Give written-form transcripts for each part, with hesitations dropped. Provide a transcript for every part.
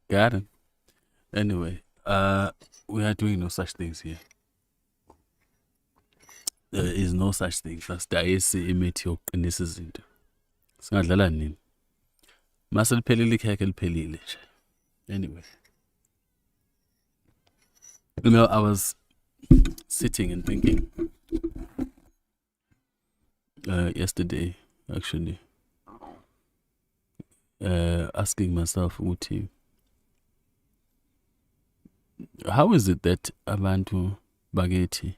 Got it. Anyway, we are doing no such things here. There is no such thing. Sasidayisa imithi yokuqinisa izinto. Singadlala nini? Mase liphelile ikhekhe liphelile nje. Anyway, I was sitting and thinking yesterday, actually, asking myself, Uti, how is it that abantu bageti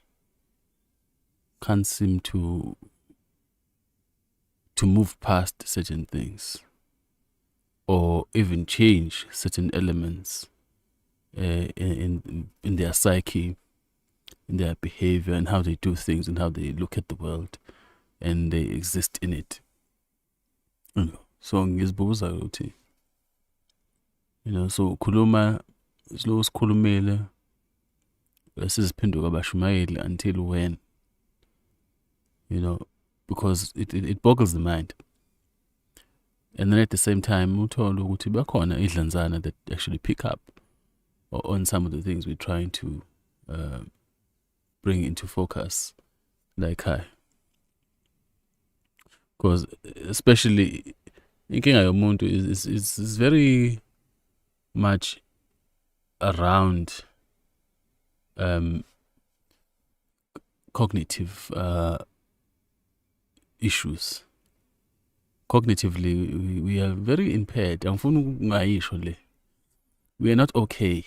can't seem to move past certain things or even change certain elements in their psyche, in their behavior, and how they do things and how they look at the world and they exist in it. So ngizibuza ukuthi, so khuluma slow sikhulumile siziphenduka abashumayeli until when, because it boggles the mind. And then at the same time, uthole ukuthi bakhona idlanzana that actually pick up on some of the things we're trying to bring into focus, like hi. Because especially inkinga yomuntu is very much around cognitive issues. Cognitively, we are very impaired. We are not okay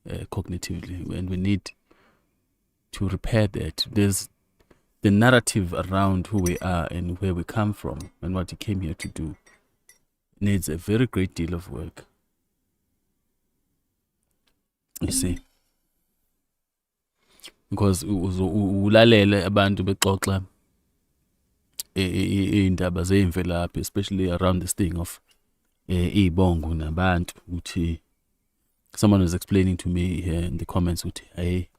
cognitively, and we need to repair that. There's the narrative around who we are and where we come from and what we came here to do needs a very great deal of work. You see, because ulalele abantu bexoxa indaba zeimvelaphi, especially around this thing of ibongo nabantu, uthi someone was explaining to me here in the comments uthi hey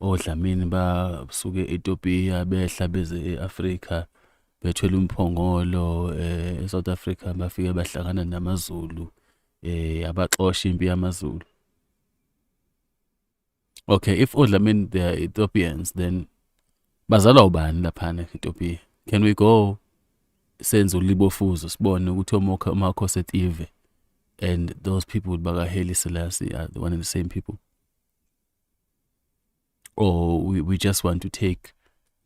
odlamini basuke eEthiopia behla beze eAfrica bethwele umphongolo eSouth Africa bafike bahlangana namaZulu abaxosha impi yamaZulu. Okay, if odlamini they are Ethiopians, then bazalwa ubani laphana eEthiopia? Can we go senze ulibofuzo sibone ukuthi omakhosi eTive and those people with Baga Haile Selassie are the one and the same people? Or we just want to take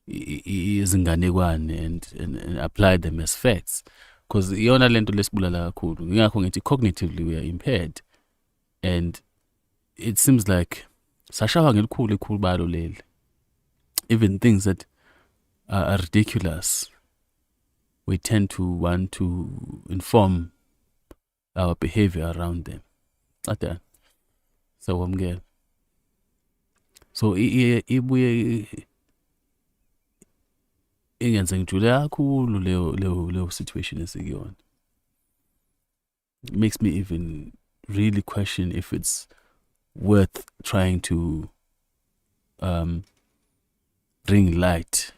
izinganekwane and apply them as facts? Because iyona lento lesibulala kakhulu. Ngakho ngithi cognitively we are impaired, and it seems like sashawa ngelikhulu balo leli. Even things that are ridiculous, we tend to want to inform our behavior around them. Ata. So I'm getting. So ibuye ingenze ngijule kakhulu leyo situation esikuyona. It makes me even really question if it's worth trying to bring light.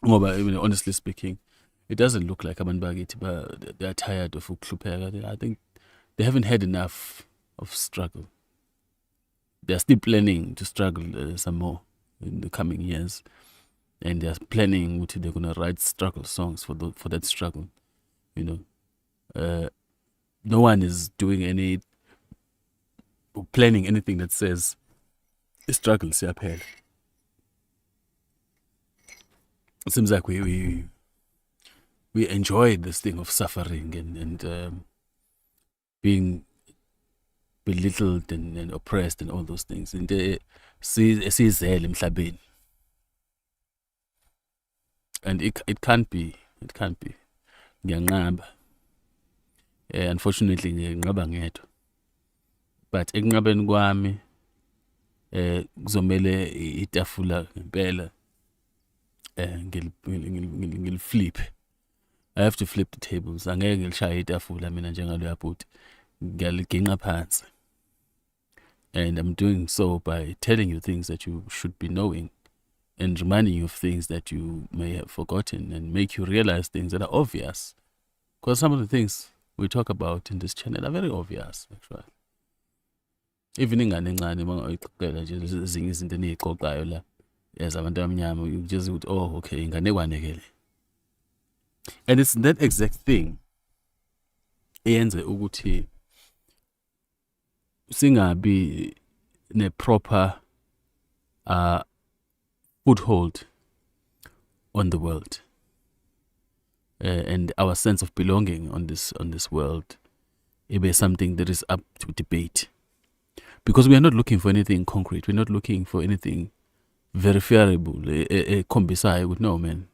Ngoba even honestly speaking, it doesn't look like abantu bakithi they're tired of ukuhlupheka. I think they haven't had enough of struggle. They're still planning to struggle some more in the coming years, and they're planning what they're gonna write struggle songs for that struggle. No one is doing planning anything that says the struggle siyaphela. It seems like we enjoy this thing of suffering and being belittled and oppressed and all those things. And esizele emhlabeni. And it can't be. It can't be. Ngiyanqaba. Unfortunately ngiyanqaba ngedwa. But ekunqabeni kwami kuzomele itafula ngempela ngil flip. I have to flip the tables. Angeke ngilishaye itafula mina njengaloya bhuti. Ngiyaliginqa phansi. And I'm doing so by telling you things that you should be knowing and reminding you of things that you may have forgotten and make you realize things that are obvious. Because some of the things we talk about in this channel are very obvious, actually. Even ingane encane mangayixoxela nje ezinye izinto eniyixoxayo la abantu abamnyama, you just would, oh okay, inganekwane ke le. And it's that exact thing eyenze ukuthi singabi ne proper foothold on the world, and our sense of belonging on this world, it be something that is up to debate, because we are not looking for anything concrete. We're not looking for anything verifiable. No, man.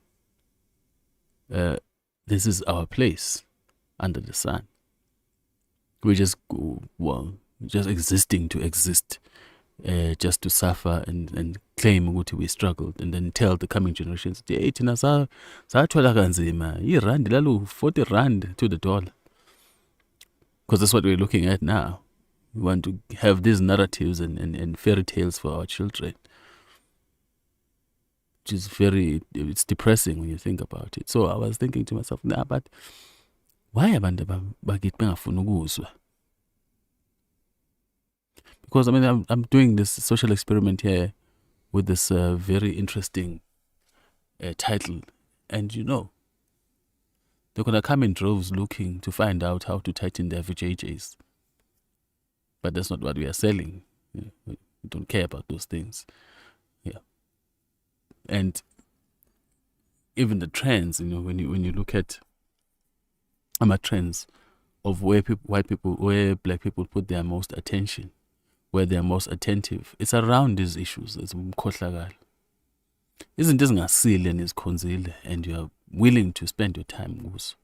This is our place under the sun. We just just existing to exist, just to suffer and claim ukuthi we struggled, and then tell the coming generations, hey, thina sathola kanzima, irand lalu 40 rand to the dollar. Because that's what we're looking at now. We want to have these narratives and fairy tales for our children, which is it's depressing when you think about it. So I was thinking to myself, nah, but why abantu bakithi bengafuni ukuzwa? Because I mean, I'm doing this social experiment here with this very interesting title, and they're gonna come in droves looking to find out how to tighten their VJJs. But that's not what we are selling. We don't care about those things. Yeah. And even the trends, when you look at trends of where black people put their most attention, where they're most attentive, it's around these issues. It's umkhohlakalo. Izinto ezingasile nezikhonzile, and you are willing to spend your time kuzo.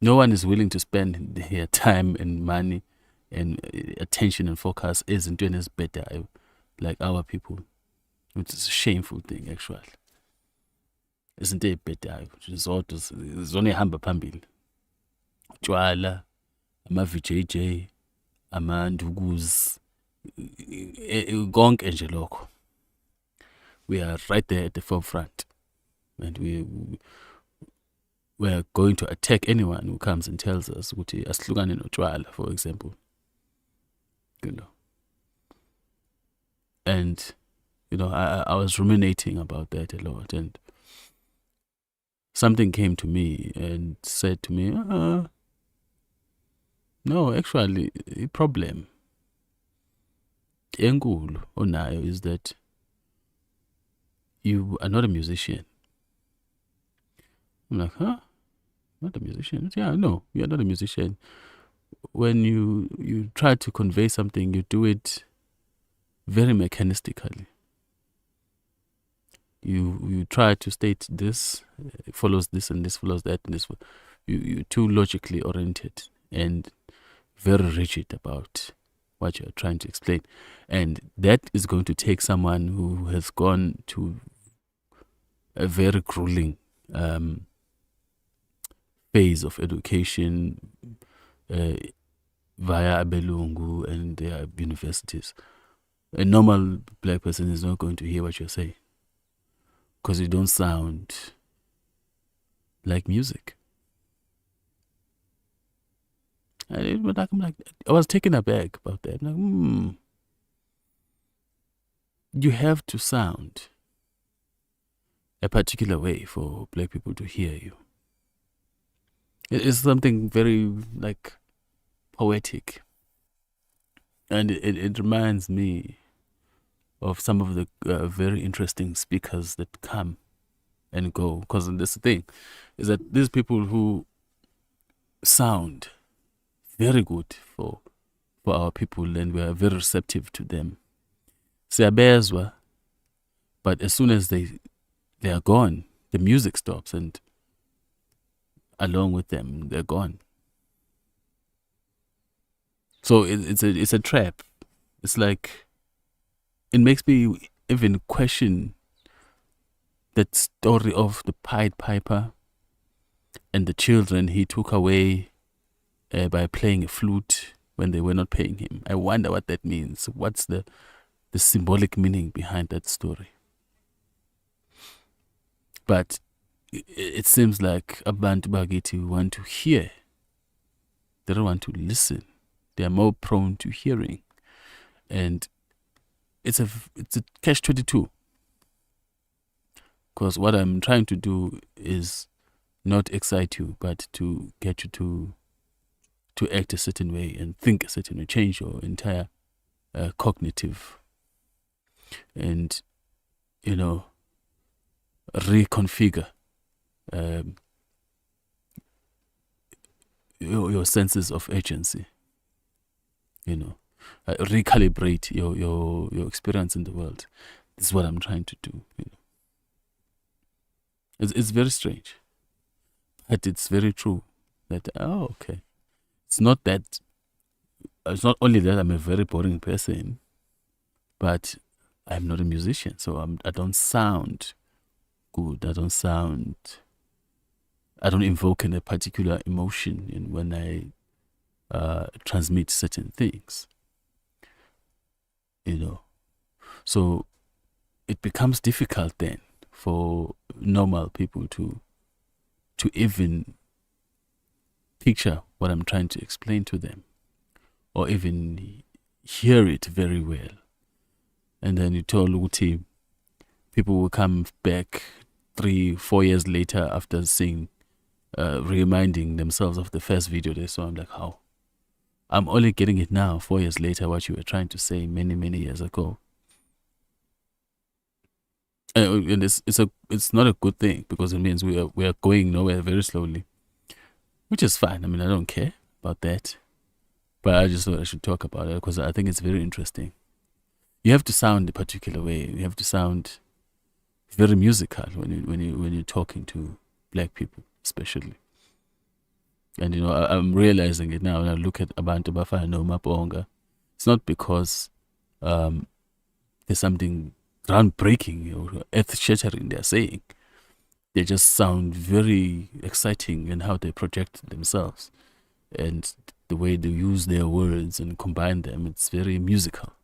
No one is willing to spend their time and money and attention and focus ezintweni ezibhedayo like our people, which is a shameful thing, actually. Izinto ezibhedayo zodwa zona ehamba phambili. Utshwala, ama-VJJ, amandukuzi, konke nje lokho. We are right there at the forefront, and we are going to attack anyone who comes and tells us ukuthi asihlukane notshwala, for example. And I was ruminating about that a lot, and something came to me and said to me, no, actually, the problem enkulu onayo is that you are not a musician. I'm like, huh? Not a musician? Yeah, no, you're not a musician. When you try to convey something, you do it very mechanistically. You try to state this, it follows this, and this follows that, and this. You're too logically oriented and very rigid about what you're trying to explain. And that is going to take someone who has gone to a very grueling phase of education via Abelungu and their universities. A normal black person is not going to hear what you're saying, because you don't sound like music. I was taken aback about that. I'm like, you have to sound a particular way for black people to hear you. It's something very poetic, and it reminds me of some of the very interesting speakers that come and go. Because this thing is that these people who sound very good for our people, and we are very receptive to them. Siyabezwa, but as soon as they are gone, the music stops, and along with them, they're gone. So it's a trap. It's like, it makes me even question that story of the Pied Piper and the children he took away by playing a flute when they were not paying him. I wonder what that means. What's the symbolic meaning behind that story? But it seems like abantu bakithi want to hear. They don't want to listen. They are more prone to hearing, and it's a catch-22. Because what I'm trying to do is not excite you, but to get you to act a certain way and think a certain way, change your entire cognitive, and reconfigure your senses of agency. Recalibrate your experience in the world. This is what I'm trying to do. It's very strange, but it's very true. That okay, it's not only that I'm a very boring person, but I'm not a musician, so I don't sound good. I don't invoke a particular emotion when I transmit certain things. So it becomes difficult then for normal people to even picture what I'm trying to explain to them, or even hear it very well. And then you told Uti, people will come back 3-4 years later after seeing, reminding themselves of the first video they saw. I'm like, how? I'm only getting it now, 4 years later, what you were trying to say many, many years ago. And it's not a good thing, because it means we are going nowhere very slowly, which is fine. I mean, I don't care about that, but I just thought I should talk about it because I think it's very interesting. You have to sound a particular way. You have to sound very musical when you're talking to black people, especially. And I'm realizing it now when I look at Abantu Bafana no Mabonga. It's not because there's something groundbreaking or earth-shattering they're saying. They just sound very exciting in how they project themselves, and the way they use their words and combine them. It's very musical.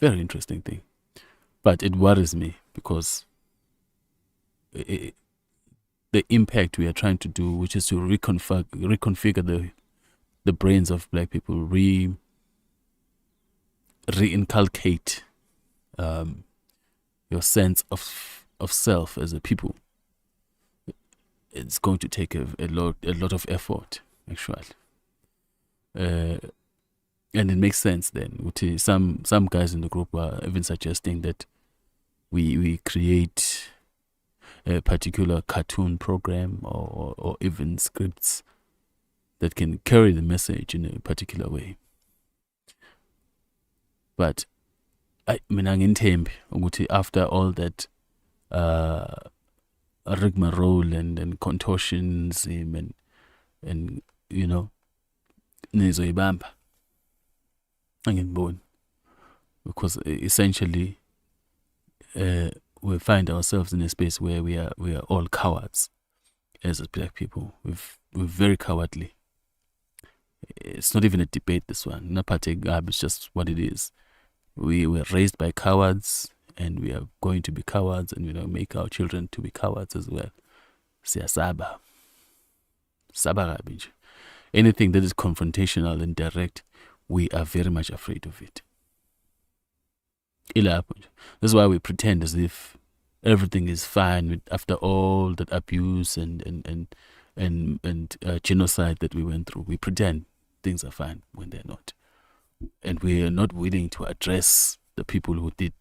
Very interesting thing. But it worries me because the impact we are trying to do, which is to reconfigure the brains of black people, reinculcate your sense of self as a people. It's going to take a lot of effort, actually. And it makes sense then. Some guys in the group are even suggesting that we create a particular cartoon program or even scripts that can carry the message in a particular way. But mina ngithembi ukuthi after all that rigmarole and contortions and nizoyibamba angiboni, because essentially we find ourselves in a space where we are all cowards as black people. We're very cowardly. It's not even a debate, this one. It's just what it is. We were raised by cowards, and we are going to be cowards, and make our children to be cowards as well. Siyasaba. Saba kabi nje. Anything that is confrontational and direct, we are very much afraid of it. This is why we pretend as if everything is fine after all that abuse and genocide that we went through. We pretend things are fine when they're not, and we are not willing to address the people who did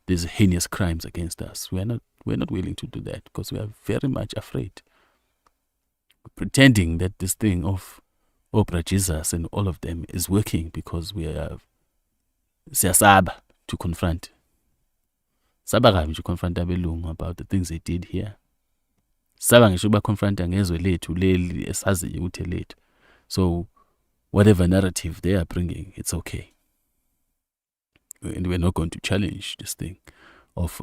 these heinous crimes against us. We're not willing to do that because we are very much afraid. Pretending that this thing of Oprah, Jesus, and all of them is working because we are siyasaba to confront. Saba kabi to confront abelungu about the things they did here. Saba ngisho bakonfronta ngezwe lethu leli esaziyo ukuthi lethu. So whatever narrative they are bringing, it's okay. And we're not going to challenge this thing of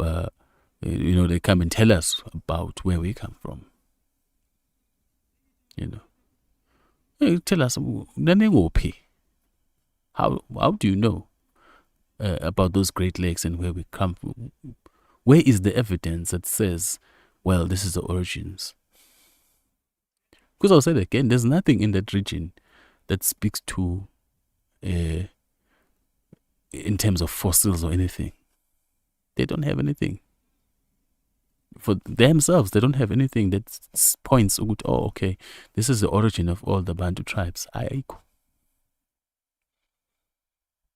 they come and tell us about where we come from. Tell us, how do you know about those Great Lakes and where we come from? Where is the evidence that says, well, this is the origins? Because I'll say it again, there's nothing in that region that speaks to, in terms of fossils or anything. They don't have anything. For themselves, they don't have anything that points, oh, okay, this is the origin of all the Bantu tribes.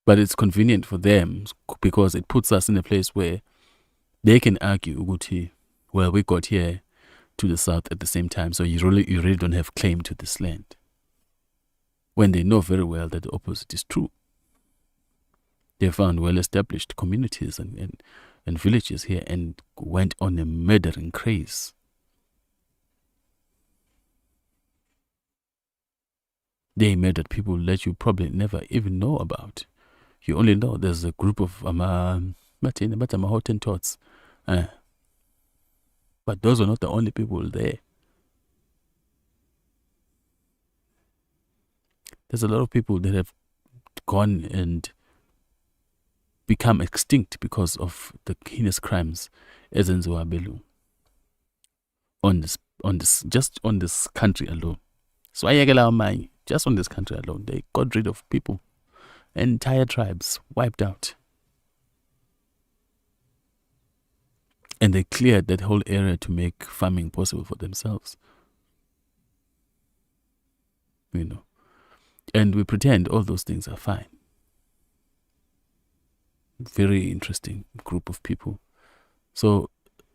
But it's convenient for them because it puts us in a place where they can argue, Uguti, well, we got here to the south at the same time, so you really don't have claim to this land. When they know very well that the opposite is true. They found well-established communities and villages here and went on a murdering craze. They murdered people that you probably never even know about. You only know there's a group of Hottentots. But those are not the only people there. There's a lot of people that have gone and become extinct because of the heinous crimes ezenziwa Belu on this country alone. So just on this country alone, they got rid of people. Entire tribes wiped out. And they cleared that whole area to make farming possible for themselves. And we pretend all those things are fine. Very interesting group of people. So,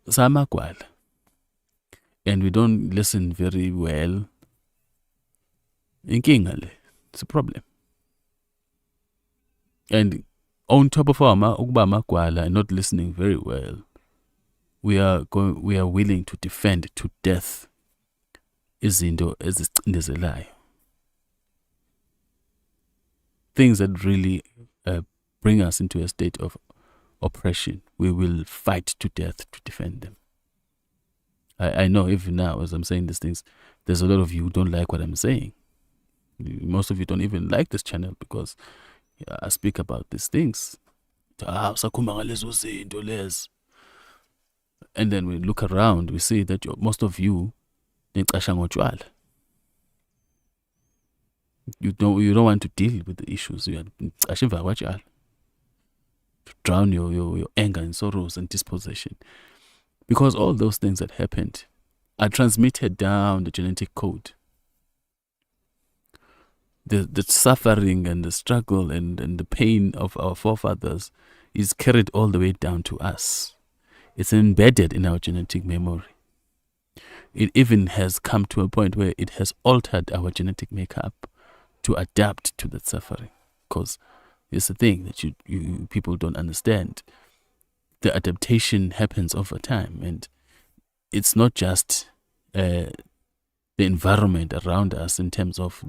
Samakwal. And we don't listen very well. It's a problem. And on top of our Makwala and not listening very well, we are willing to defend to death izinto ezicindezelayo. Things that really bring us into a state of oppression. We will fight to death to defend them. I know even now as I'm saying these things, there's a lot of you who don't like what I'm saying. Most of you don't even like this channel because I speak about these things. And then we look around, we see that most of you you don't want to deal with the issues. You are to drown your anger and sorrows and dispossession. Because all those things that happened are transmitted down the genetic code. The suffering and the struggle and the pain of our forefathers is carried all the way down to us. It's embedded in our genetic memory. It even has come to a point where it has altered our genetic makeup to adapt to that suffering. Because it's a thing that you people don't understand. The adaptation happens over time, and it's not just the environment around us in terms of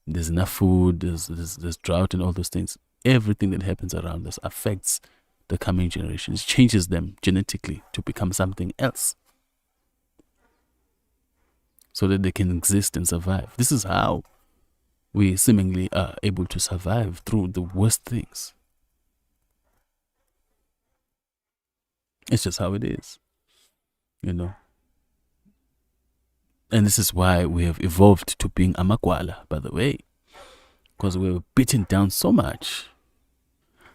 there's enough food, there's drought and all those things. Everything that happens around us affects the coming generations, changes them genetically to become something else so that they can exist and survive. This is how we seemingly are able to survive through the worst things. It's just how it is, And this is why we have evolved to being Amakwala, by the way, because we were beaten down so much.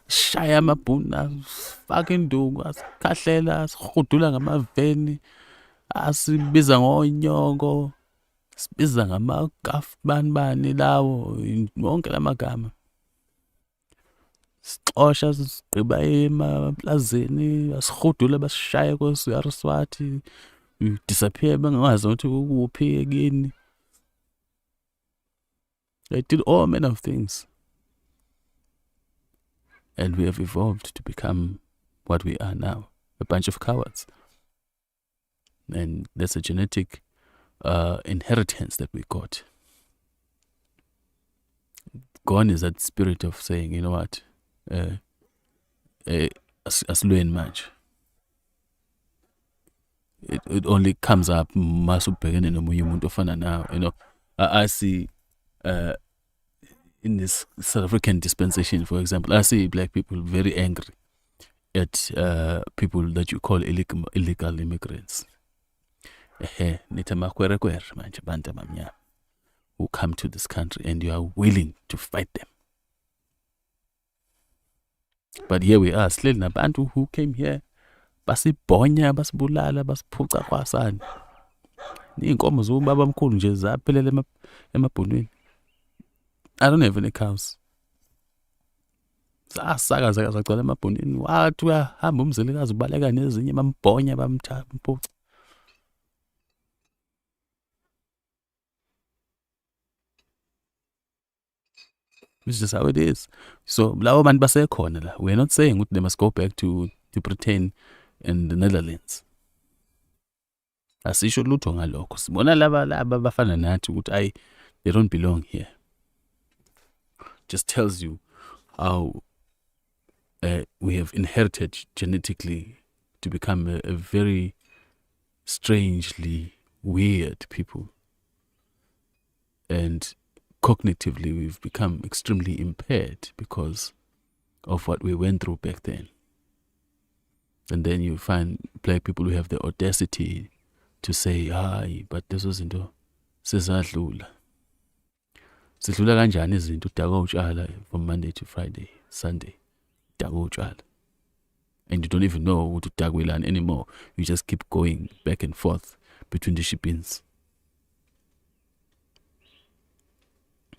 Shaya amabhuna, fucking dungu, asikhahlela, asihudula ngamaveni, asibiza ngonyoko, sibiza bani lawo, wonke lamagama. Sixosha sigqiba emaplazini, asihudula basishaye koSaraswati, disappear bangazi ukuthi ukuphi ekini. They did all manner of things. And we have evolved to become what we are now, a bunch of cowards. And that's a genetic inheritance that we got. Gone is that spirit of saying, you know what, asilweni manje. It only comes up masubhekene nomunye umuntu ofana nawe. I see in this South African dispensation, for example, I see black people very angry at people that you call illegal immigrants. Nithi amakwerekwere manje abantu abamnyama who come to this country and you are willing to fight them. But here we are, still nabantu who came here, basibhonya, basibulala, basiphuca kwasani. Inkomo zobaba mkhulu nje zaphelele emabhonweni. I don't have any cows. Zasaka zacala emabhonweni. Wathi uyahamba umzelikazi ubaleka nezinye bambhonya bamthatha. It's just how it is. So lawo bantu basekhona la. We're not saying they must go back to Britain and the Netherlands. Asisho lutho ngalokho. Sibona laba bafana nathi ukuthi they don't belong here. Just tells you how we have inherited genetically to become a very strangely weird people. And cognitively, we've become extremely impaired because of what we went through back then. And then you find black people who have the audacity to say, but this was into sezadlula. Sidlula kanjani izinto udaka utshala from Monday to Friday, Sunday. Udaka utshala. And you don't even know what to udaka anymore. You just keep going back and forth between the shippings.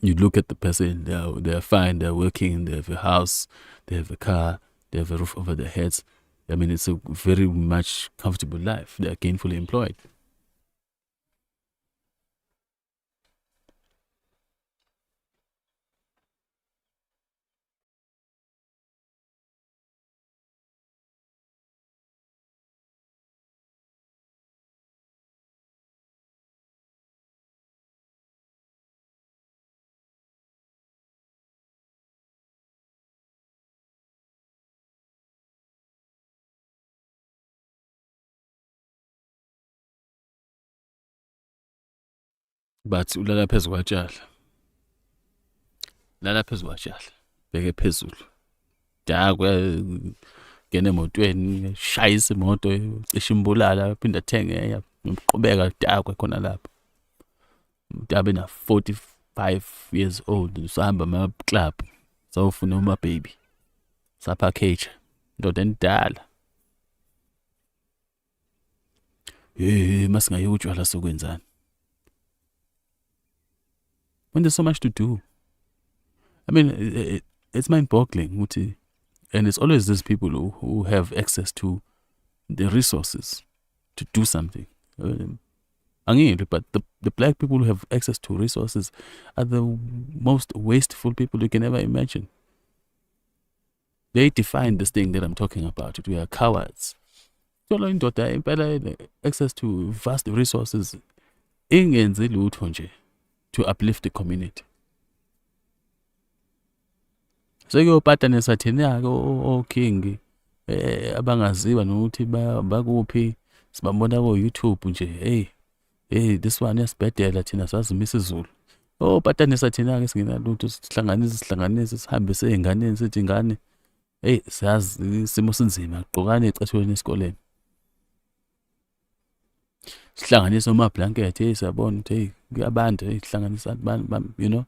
You look at the person, they're fine, they're working, they have a house, they have a car, they have a roof over their heads. I mean, it's a very much comfortable life. They're gainfully employed. But ulala phezu kwatshala. Lala phezu kwatshala. Beke phezulu. Dakwe ngene emotweni, shayisa imoto, eshimbulala, phinda thenge, umqhubeka dakwe khona lapho. Dabe na 45 years old, usahamba ama club, sawufuna uma baby. Sapackage. Ndoda endala. Masingayi utshwala sokwenzani. When there's so much to do. I mean, it's mind-boggling, and it's always these people who have access to the resources to do something. But the black people who have access to resources are the most wasteful people you can ever imagine. They define this thing that I'm talking about. We are cowards. Access to vast resources ingenzi lutho nje to uplift the community. Sekuyophatanisa thina-ke oking abangaziwa nokuthi bakuphi sibambona ko-YouTube nje hey this one yasibhedela thina sazimisa izulu. Ophatanisa thina-ke singena lutho sihlanganise sihambise ey'nganeni sithi ingane siyazi isimo sinzima gqokani ecathulweni esikoleni. Sihlanganise amablanket siyabona ukuthi kuyabanda sihlanganisa you know.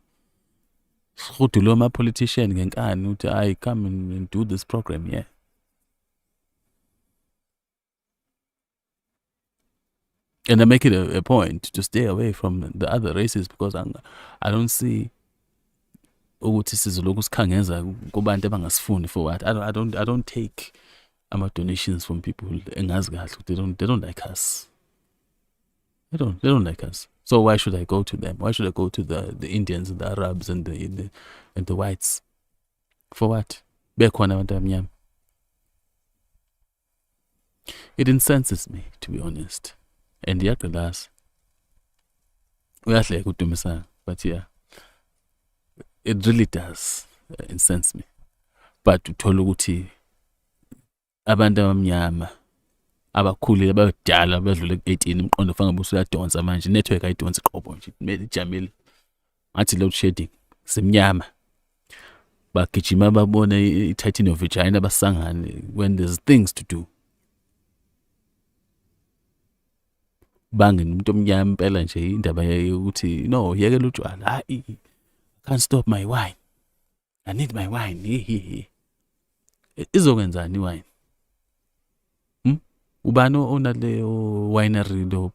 Sihudule ama-politician ngenkani ukuthi come and do this program here. And I make it a point to stay away from the other races because I don't see ukuthi sizoloku sikhangeza kubantu abangasifuni for what. I don't take ama-donations from people engazi kahle they don't like us. They don't like us. So why should I go to them? Why should I go to the Indians and the Arabs and the whites? For what? Bekhona abantu abamnyama. It incenses me, to be honest. And yaqalazi. Uyahleka udumisana, but yeah. It really does incense me. But uthola ukuthi abantu abamnyama abakhulile abadala badlule ku-18 imqondo fanele busu yadonsa manje network ayidonsa qobo nje kumele ijamile ngathi load shedding simnyama bagijima babone i-Titan of Vijay basangane when there's things to do. Bangena umuntu omnyama impela nje indaba yokuthi no yekela utshwala, hayi can't stop my wine, I need my wine. Izokwenzani iwine? Ubani onaleyo winery lo?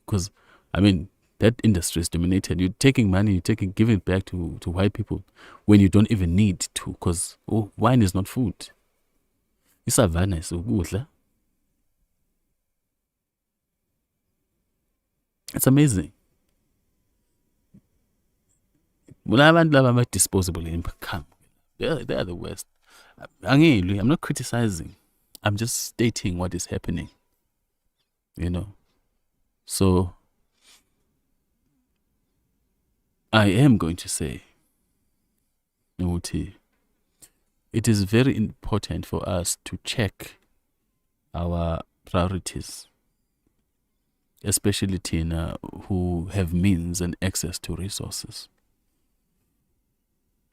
Because I mean that industry is dominated. You're taking money, giving it back to white people when you don't even need to, because wine is not food. Isavana is ukudla. It's amazing. Abantu laba ama-disposable income, they're the worst. I'm not criticizing. I'm just stating what is happening. So I am going to say, it is very important for us to check our priorities, especially Tina, who have means and access to resources.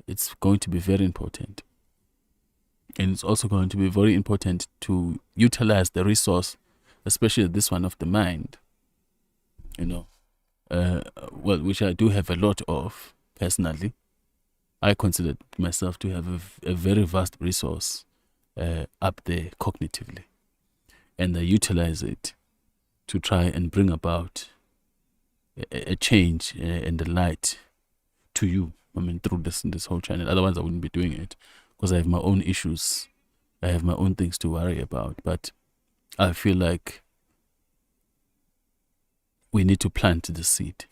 It's going to be very important. And it's also going to be very important to utilize the resource, especially this one of the mind, which I do have a lot of personally. I consider myself to have a very vast resource up there cognitively, and I utilize it to try and bring about a change and the light to you. I mean, through this whole channel. Otherwise, I wouldn't be doing it, because I have my own issues. I have my own things to worry about. But I feel like we need to plant the seed.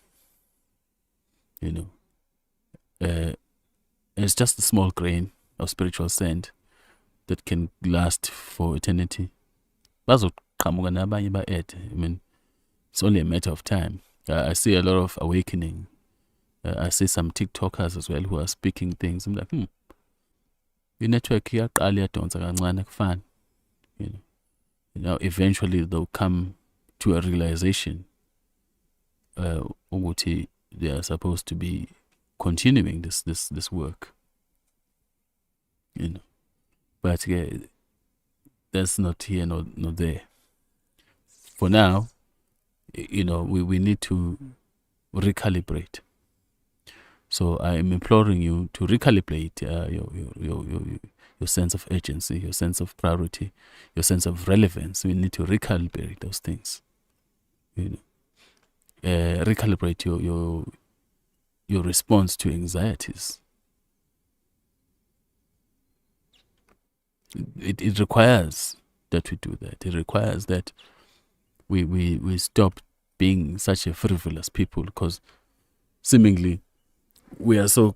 It's just a small grain of spiritual sand that can last for eternity. I mean, it's only a matter of time. I see a lot of awakening. I see some TikTokers as well who are speaking things. I'm like, the network here, eventually they'll come to a realization they are supposed to be continuing this work. But that's not here, not there. For now, we need to recalibrate. So I am imploring you to recalibrate your sense of urgency, your sense of priority, your sense of relevance. We need to recalibrate those things. Recalibrate your response to anxieties. It requires that we do that. It requires that we stop being such a frivolous people, because seemingly we are so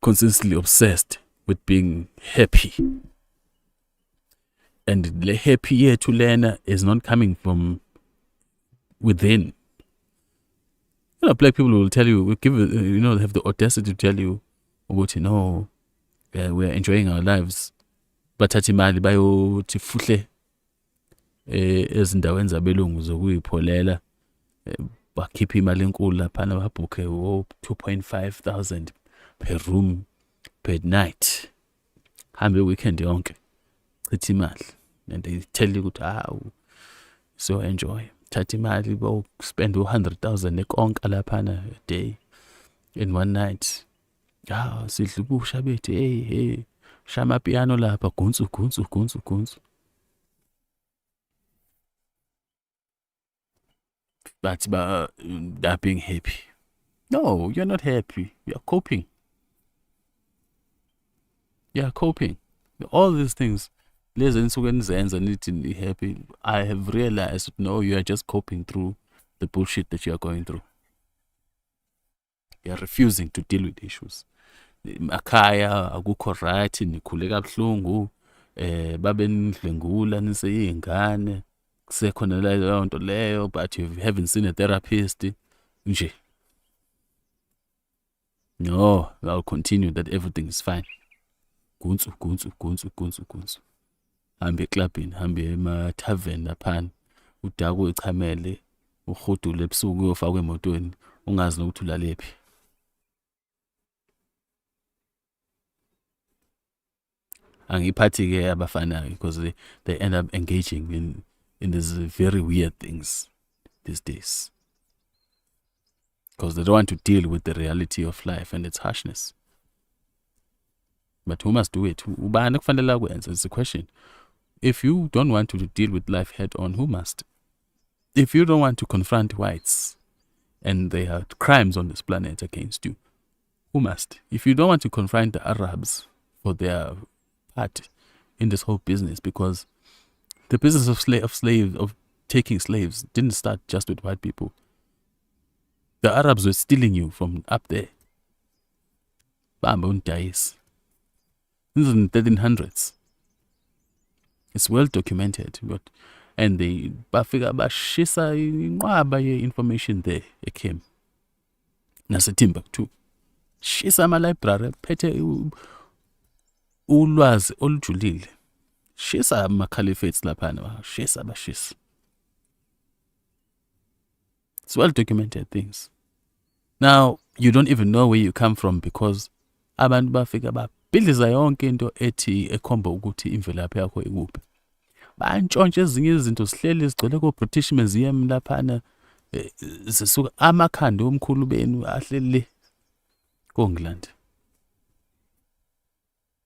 consistently obsessed with being happy. And the happy here to learn is not coming from within. Black people will tell you, have the audacity to tell you about, we are enjoying our lives. But imali bayothi fuhle ezindaweni zabelungu zokuyipholela, bakhipha imali enkulu laphana, babhukhe 2,500 per room per night, hambe weekend yonke, chitha imali, and they tell you ukuthi so enjoy, thatha imali spend 100,000 ekonke laphana a day in one night. Sidla ubusha bethu, hey shama piano lapha, gunsu. But they're being happy. No, you're not happy. You're coping. All these things, happy. I have realized, no, you are just coping through the bullshit that you are going through. You are refusing to deal with issues. Makhaya akukho right, nikhule kabuhlungu, babe nidlwengula niseyingane, kusekhona leyo nto leyo, but you haven't seen a therapist nje. No, I'll continue that everything is fine. Gunsu. Hambe eklabhini, hambe ema-tavern laphana, udake uyichamele, urhudule ebusuku uyofakwa emotweni, ungazi nokuthi ulalephi. angiphathi-ke abafana because they end up engaging in these very weird things these days because they don't want to deal with the reality of life and its harshness. But who must do it? Ubani kufanele akwenze? It's a question. If you don't want to deal with life head on, who must? If you don't want to confront whites and there are crimes on this planet against you, who must? If you don't want to confront the Arabs for their part in this whole business, because the business of taking slaves didn't start just with white people. The Arabs were stealing you from up there. Bamba undayis. This is in the 1300s. It's well documented. And they bafika bashisa inqwaba ye-information there eKhem naseTimbuktu. Shisa ama-library phethe ulwazi olujulile. Shisa ama-caliphates laphana. Shisa bashisa. It's well documented things. Now, you don't even know where you come from because abantu bafika babhidliza yonke into ethi ekhomba ukuthi imvelaphi yakho ikuphi. Bantshontshe ezinye izinto sihleli zigcwele ko-British Museum laphana zisuka amakhanda omkhulu benu ahleli ko-England.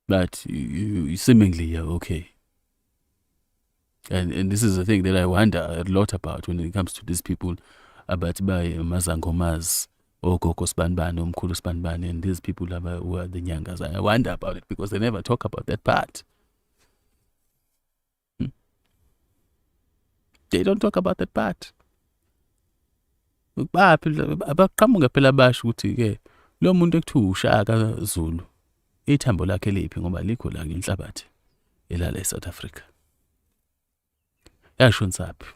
But you seemingly you're okay. And this is the thing that I wonder a lot about when it comes to these people about by Mazangomaz, Okoko Spanban, Omkulu Spanban, and these people who are the Nyangas. I wonder about it because they never talk about that part. They don't talk about that part. Abaqhamuka phela basho ukuthi ke lo muntu ekuthiwa uShaka Zulu ithambo lakhe liphi ngoba likho la ngenhlabathi elala eSouth Africa. Yasho nsaphi.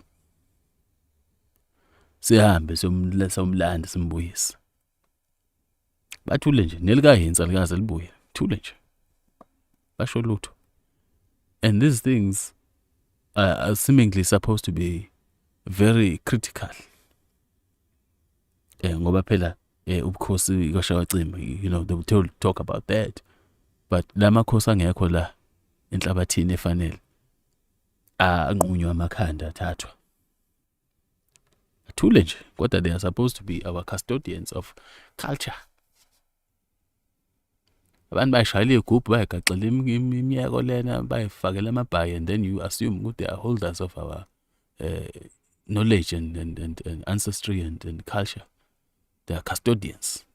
Sihambe somlanda simbuyisa. Bathule nje nelikaHinza likaze libuye. Thule nje. Basho lutho. And these things are seemingly supposed to be very critical. Ngoba phela ubukhosi koshawacima, you know, they will talk about that. But lamakhosi angekho la enhlabathini efanele anqunywa amakhanda athathwa. Thule nje kodwa they are supposed to be our custodians of culture. Abantu bayishayela igubhu bayagaxela imiyeko lena bayifakela amabhayi, and then you assume ukuthi they are holders of our knowledge and ancestry and culture. They are custodians.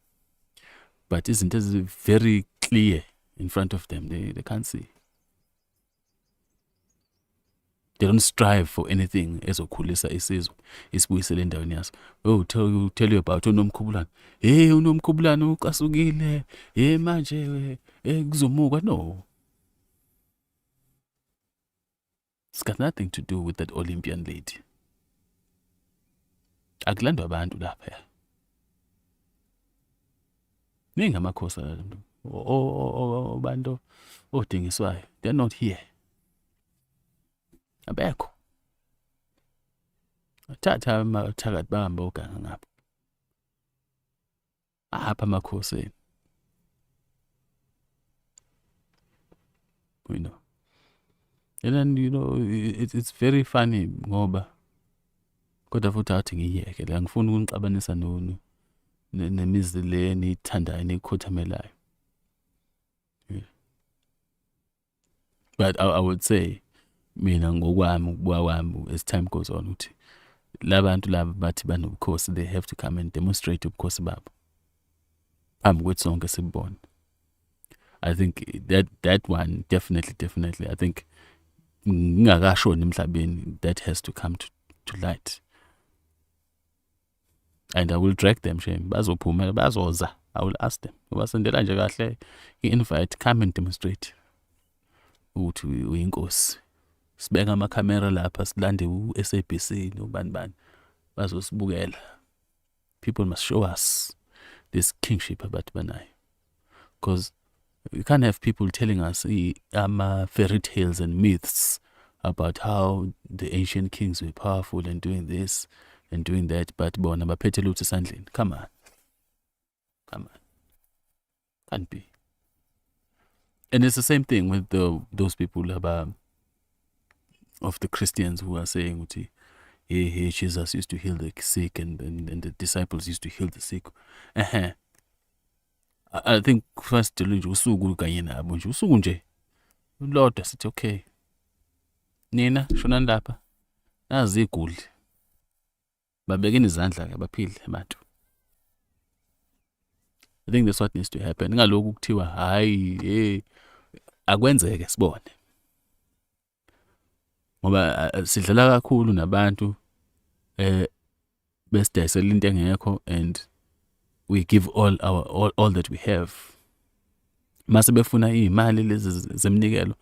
But isn't it very clear in front of them? They can't see. They don't strive for anything ezokhulisa isizwe isibuyisele endaweni yaso. Oh, tell you about uNomkhubulane. uNomkhubulane uqasukile. Manje kuzomuka. No. It's got nothing to do with that Olympian lady. Akulandwa abantu lapha. Ningamakhosi abantu odingiswayo. They're not here. Abekho. Thatha amathakathi bahamba oganga ngapha. Apha amakhosini. You know. And then, you know, it's very funny ngoba kodwa futhi athi ngiyeke la ngifuna ukunixabanisa nemizi le nithandayo nikhothamelayo. But I would say mina ngokwami ukubuka kwami as time goes on uthi labantu laba bathi banobukhosi, they have to come and demonstrate ubukhosi babo phambi kwethu sonke sibone. I think that one definitely I think ngingakashoni emhlabeni that has to come to light. And I will drag them shame. Bazophuma bazoza. I will ask them. Ubasendela nje kahle i-invite, come and demonstrate. Uthi uyinkosi. Sibeka ama-camera lapha silande u-SABC nobani bazosibukela. People must show us this kingship abathi banayo. Because we can't have people telling us fairy tales and myths about how the ancient kings were powerful and doing this and doing that, but bona baphethe lutho esandleni. Come on. Can't be. And it's the same thing with those people about of the Christians who are saying, hey, Jesus used to heal the sick and the disciples used to heal the sick. Uh-huh. I think first nje usuku kanye nabo nje usuku nje ulodwa sithi okay nina shonani lapha nazi iguli babekeni izandla ke baphile abantu. I think that's what needs to happen. Ngaloku kuthiwa hayi akwenzeke sibone ngoba sidlala kakhulu nabantu besidayisela into engekho and we give all that we have. Mase befuna imali lezi zemnikelo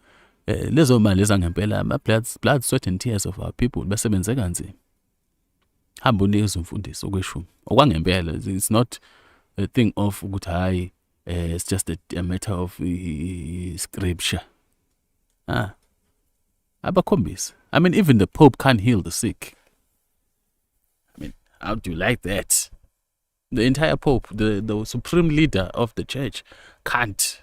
lezo mali ezangempela ama blood sweat and tears of our people besebenze kanzima. Hamba unikeza umfundisi okweshumi okwangempela. It's not a thing of ukuthi hayi it's just a matter of scripture. Abakhombisi. I mean, even the Pope can't heal the sick. I mean, how do you like that? The entire Pope, the supreme leader of the church, can't.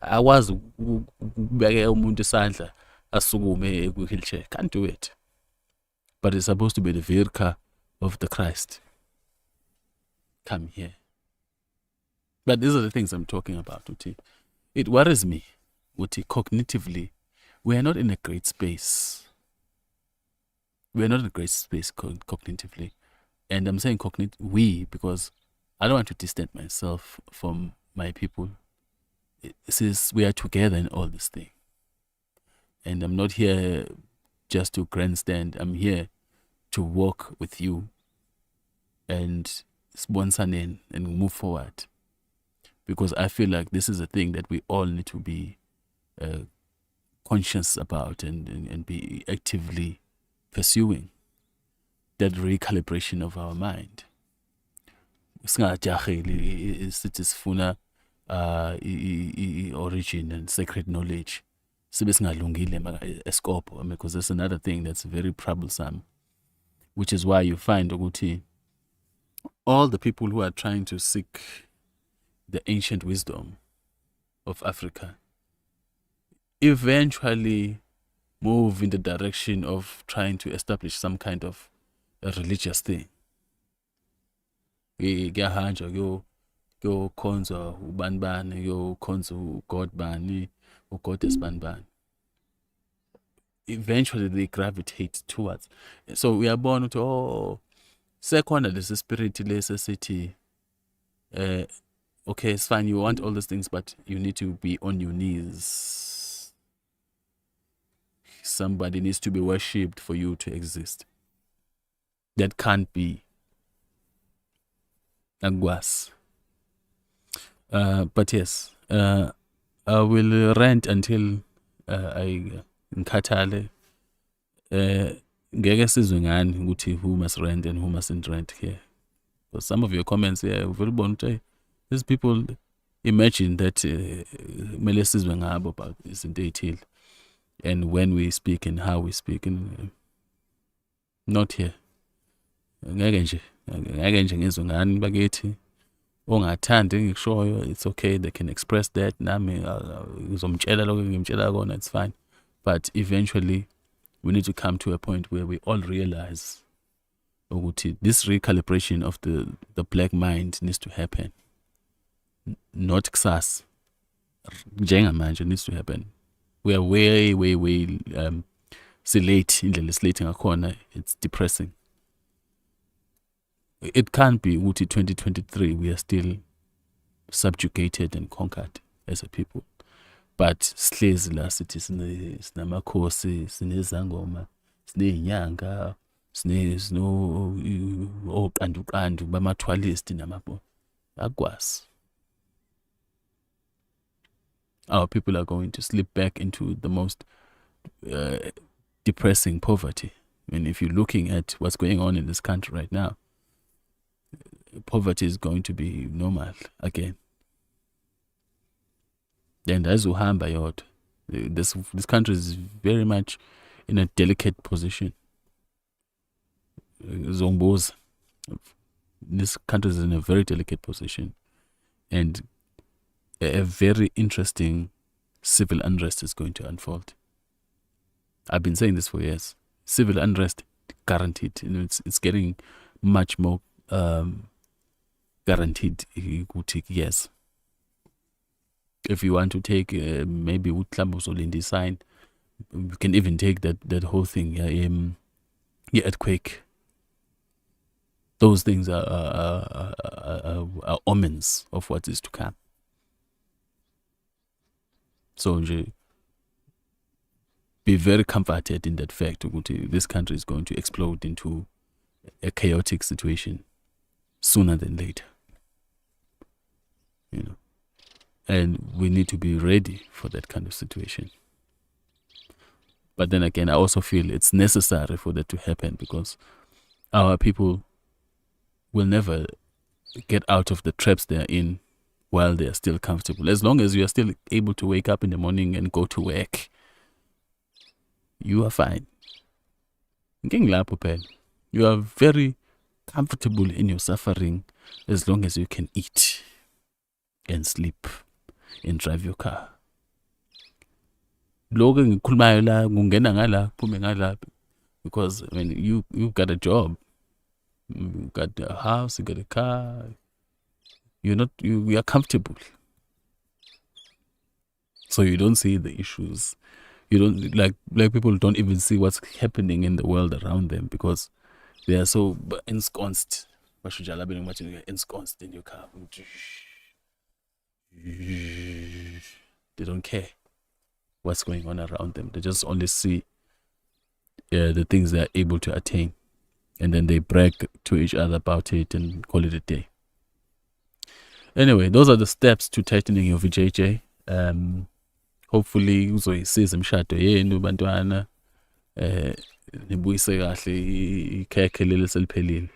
Akwazi ukubeka umuntu isandla asukume ku-wheelchair. Can't do it. But it's supposed to be the vicar of the Christ. Come here. But these are the things I'm talking about, Uti. It worries me, Uti, cognitively. We are not in a great space. We are not in a great space cognitively. And I'm saying we because I don't want to distance myself from my people. Since we are together in all this thing. And I'm not here just to grandstand. I'm here to walk with you and sponsor and move forward. Because I feel like this is a thing that we all need to be conscious about and be actively pursuing. That recalibration of our mind. Singajaheli sithi sifuna origin and sacred knowledge. Sibe singalungile eskopo because that's another thing that's very troublesome. Which is why you find ukuthi all the people who are trying to seek the ancient wisdom of Africa eventually move in the direction of trying to establish some kind of a religious thing. Kuyahanja kuyokhonzwa ubani bani, kuyokhonzwa uGod bani, uGoddess bani bani. Eventually they gravitate towards. So we are born to sekhona lesi spirit lesi sithi okay, it's fine, you want all these things, but you need to be on your knees. Somebody needs to be worshipped for you to exist. That can't be. Agwas. But yes, I will rant until I ngikhathale. Ngeke sizwe ngani ukuthi who must rant and who mustn't rant here. Because some of your comments here, very bonte. These people imagine that mele sizwe ngabo about izinto ezithile. And when we speak and how we speak, and not here. Ngeke nje ngizwe ngani bakithi ongathandi ngikushoyo. It's okay, they can express that. Nami ngizomtshela lokho ngimtshela kona, it's fine. But eventually we need to come to a point where we all realize ukuthi this recalibration of the black mind needs to happen. Not kusasa. Njengamanje needs to happen. We are way late indlela esilate ngakhona. It's depressing. It can't be ukuthi 2023 we are still subjugated and conquered as a people. But sihlezi la sithi sinamakhosi, sinezangoma, sinezinyanga, sino oqanduqandu bamathwalisti namabo. Akwazi. Our people are going to slip back into the most depressing poverty. I mean, if you're looking at what's going on in this country right now, poverty is going to be normal again. And as uhamba yodwa, this country is very much in a delicate position. Zomboza. This country is in a very delicate position. And a very interesting civil unrest is going to unfold. I've been saying this for years. Civil unrest, guaranteed. It's getting much more guaranteed. Yes. If you want to take maybe Utlambo sign, we can even take that whole thing. Yeah, earthquake. Those things are omens of what is to come. So be very comforted in that fact. This country is going to explode into a chaotic situation sooner than later. And we need to be ready for that kind of situation. But then again, I also feel it's necessary for that to happen, because our people will never get out of the traps they are in while they are still comfortable. As long as you are still able to wake up in the morning and go to work, you are fine. You are very comfortable in your suffering as long as you can eat and sleep and drive your car. Because you've got a job, you got a house, you got a car. You are comfortable, so you don't see the issues. You don't like people don't even see what's happening in the world around them, because they are so ensconced. Ensconced in your car. They don't care what's going on around them. They just only see the things they are able to attain, and then they brag to each other about it and call it a day. Anyway, those are the steps to tightening your VJJ. Hopefully uzoyisiza imshado yenu bantwana, nibuyise kahle ikhekhe leli seliphelile.